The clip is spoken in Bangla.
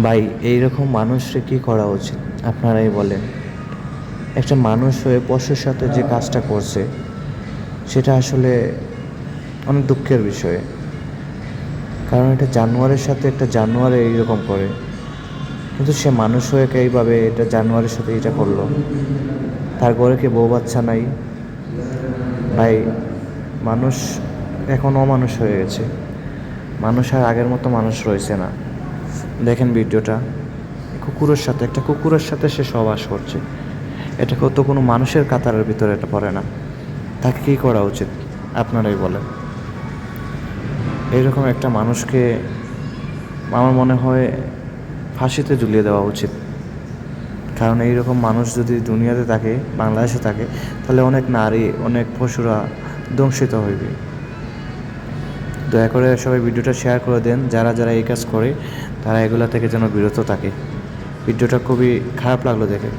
ভাই এইরকম মানুষকে কী করা উচিত আপনারাই বলেন। একটা মানুষ হয়ে পশুর সাথে যে কাজটা করছে সেটা আসলে অনেক দুঃখের বিষয়। কারণ এটা জানোয়ারের সাথে একটা জানোয়ার এইরকম করে, কিন্তু সে মানুষ হয়ে এইভাবে এটা জানোয়ারের সাথে এটা করলো। তার ঘরে কি বউ বাচ্চা নাই? ভাই, মানুষ এখন অমানুষ হয়ে গেছে। মানুষ আর আগের মতো মানুষ রয়েছে না। দেখেন ভিডিওটা, একটা কুকুরের সাথে সে সহবাস করছে। এটা তো কোনো মানুষের কাতারের ভিতরে এটা পড়ে না। তাকে কী করা উচিত আপনারাই বলেন। এইরকম একটা মানুষকে আমার মনে হয় ফাঁসিতে ঝুলিয়ে দেওয়া উচিত। কারণ এইরকম মানুষ যদি দুনিয়াতে থাকে, বাংলাদেশে থাকে, তাহলে অনেক নারী, অনেক পশুরা ধ্বংসিত হইবে। দয়া করে সবাই ভিডিওটা শেয়ার করে দেন। যারা যারা এই কাজ করে তারা এগুলা থেকে যেন বিরত থাকে। ভিডিওটা খুবই খারাপ লাগলো দেখে।